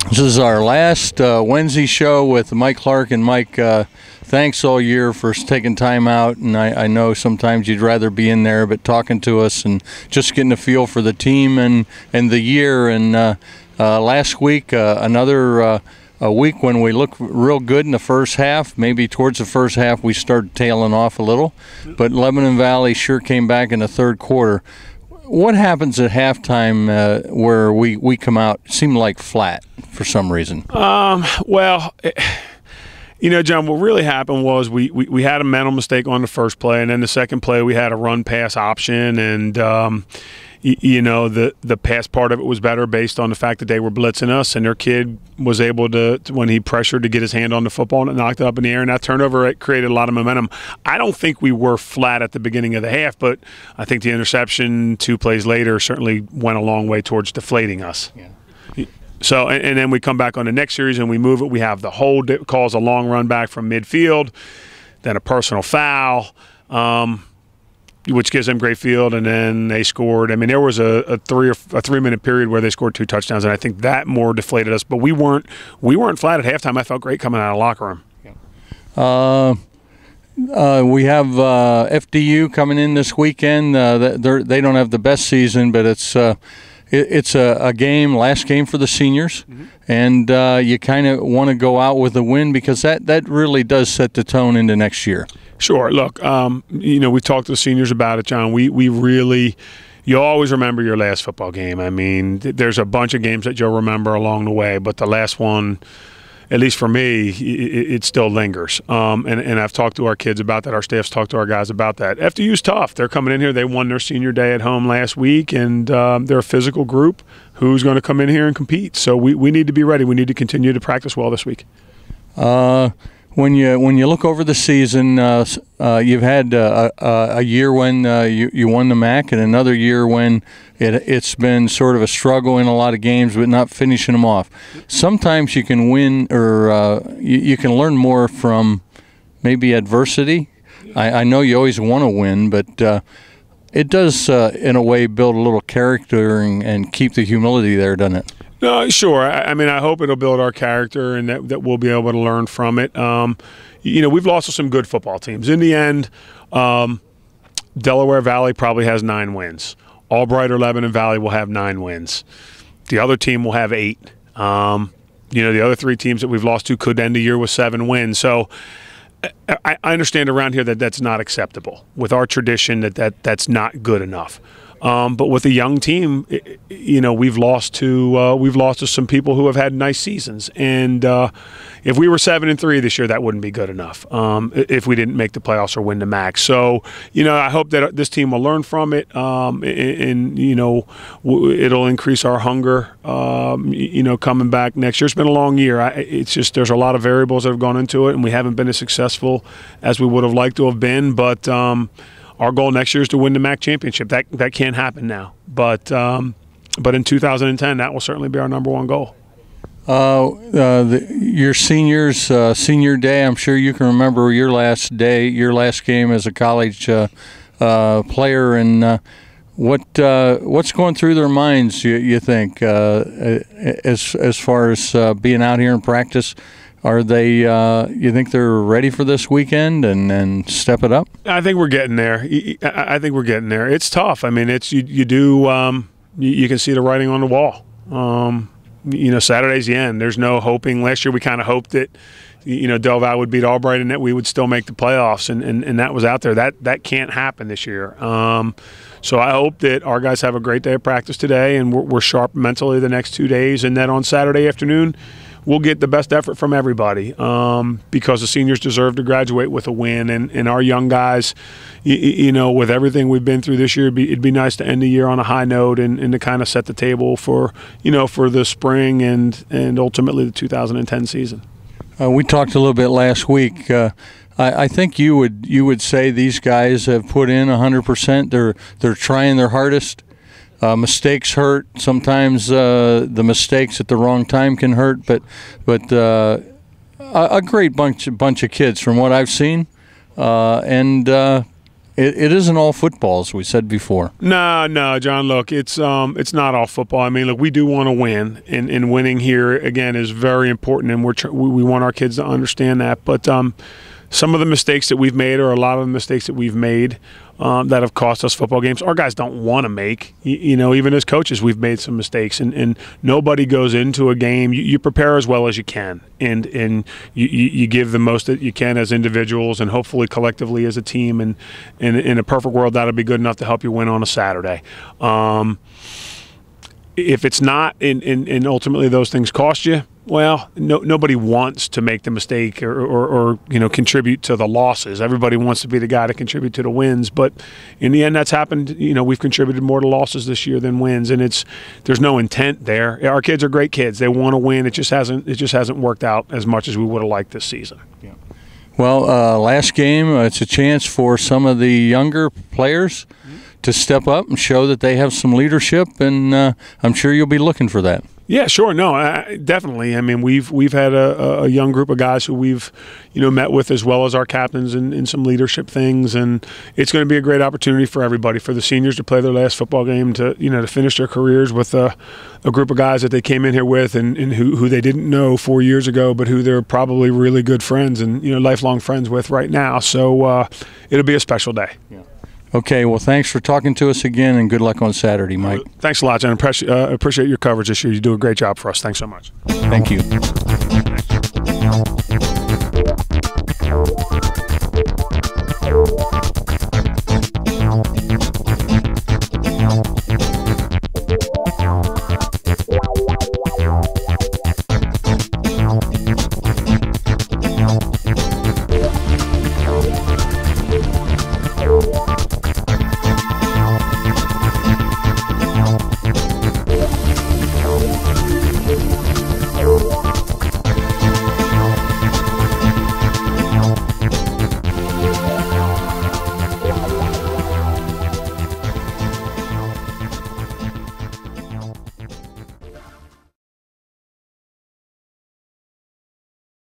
This is our last Wednesday show with Mike Clark. And Mike, thanks all year for taking time out. And I know sometimes you'd rather be in there, but talking to us and just getting a feel for the team and the year. And last week, another a week when we looked real good in the first half. Maybe towards the first half we started tailing off a little. But Lebanon Valley sure came back in the third quarter. What happens at halftime where we come out, seem like flat for some reason? Well, John, what really happened was we had a mental mistake on the first play, and then the second play we had a run-pass option, and the pass part of it was better based on the fact that they were blitzing us, and their kid was able to when he pressured, to get his hand on the football, and it knocked it up in the air, and that turnover created a lot of momentum. I don't think we were flat at the beginning of the half, but I think the interception 2 plays later certainly went a long way towards deflating us. Yeah. So, and then we come back on the next series and we move it. We have the hold that calls a long run back from midfield, then a personal foul, which gives them great field, and then they scored. I mean, there was a 3-minute period where they scored 2 touchdowns, and I think that more deflated us. But we weren't flat at halftime. I felt great coming out of the locker room. We have FDU coming in this weekend. They don't have the best season, but it's a game, last game for the seniors, and you kind of want to go out with a win because that really does set the tone into next year. Sure. Look, we talked to the seniors about it, John. We really, you always remember your last football game. I mean, there's a bunch of games that you'll remember along the way, but the last one, at least for me, it still lingers. And I've talked to our kids about that. Our staff's talked to our guys about that. FDU's tough. They're coming in here. They won their senior day at home last week, and they're a physical group who's going to come in here and compete. So we need to be ready. We need to continue to practice well this week. When you look over the season, you've had a year when you won the MAC, and another year when it's been sort of a struggle in a lot of games, but not finishing them off. Sometimes you can win, or you can learn more from maybe adversity. I know you always want to win, but it does, in a way, build a little character and keep the humility there, doesn't it? No, sure. I mean, I hope it'll build our character and that we'll be able to learn from it. We've lost to some good football teams. In the end, Delaware Valley probably has 9 wins. Albright or Lebanon Valley will have 9 wins. The other team will have 8. The other 3 teams that we've lost to could end the year with 7 wins. So I understand around here that that's not acceptable. With our tradition, that's not good enough. But with a young team, we've lost to some people who have had nice seasons. And if we were 7-3 this year, that wouldn't be good enough. If we didn't make the playoffs or win the MAC. So I hope that this team will learn from it, and it'll increase our hunger. Coming back next year. It's been a long year. It's just there's a lot of variables that have gone into it, and we haven't been as successful as we would have liked to have been. But our goal next year is to win the MAC championship. That can't happen now, but in 2010, that will certainly be our number one goal. Your seniors, senior day. I'm sure you can remember your last game as a college player, and what's going through their minds? You think, as far as being out here in practice. Are they? You think they're ready for this weekend and step it up? I think we're getting there. I think we're getting there. It's tough. I mean, it's you can see the writing on the wall. Saturday's the end. There's no hoping. Last year we kind of hoped that Del Valle would beat Albright and that we would still make the playoffs, and that was out there. That can't happen this year. So I hope that our guys have a great day of practice today, and we're sharp mentally the next 2 days, and that on Saturday afternoon we'll get the best effort from everybody, because the seniors deserve to graduate with a win, and our young guys, with everything we've been through this year, it'd be nice to end the year on a high note and to kind of set the table for the spring and ultimately the 2010 season. We talked a little bit last week. I think you would say these guys have put in 100%. They're trying their hardest. Mistakes hurt. Sometimes the mistakes at the wrong time can hurt, but a great bunch of kids from what I've seen, and it isn't all football, as we said before. No, John. Look, it's not all football. I mean, look, we do want to win, and winning here again is very important, and we want our kids to understand that. But some of the mistakes that we've made, or a lot of the mistakes that we've made, that have cost us football games, our guys don't want to make. Even as coaches, we've made some mistakes, and nobody goes into a game. You prepare as well as you can, and you give the most that you can as individuals, and hopefully collectively as a team. And in a perfect world, that'll be good enough to help you win on a Saturday. If it's not, and ultimately those things cost you, well, nobody wants to make the mistake or contribute to the losses. Everybody wants to be the guy to contribute to the wins, but in the end, that's happened. We've contributed more to losses this year than wins, and there's no intent there. Our kids are great kids; they want to win. It just hasn't worked out as much as we would have liked this season. Yeah. Well, last game, it's a chance for some of the younger players to step up and show that they have some leadership, and I'm sure you'll be looking for that. Yeah, sure. No, definitely. I mean, we've had a young group of guys who we've met with, as well as our captains, in some leadership things, and it's going to be a great opportunity for everybody, for the seniors to play their last football game, to to finish their careers with a group of guys that they came in here with, and who they didn't know 4 years ago, but who they're probably really good friends and lifelong friends with right now. So it'll be a special day. Yeah. Okay, well, thanks for talking to us again, and good luck on Saturday, Mike. Thanks a lot, John. I appreciate your coverage this year. You do a great job for us. Thanks so much. Thank you.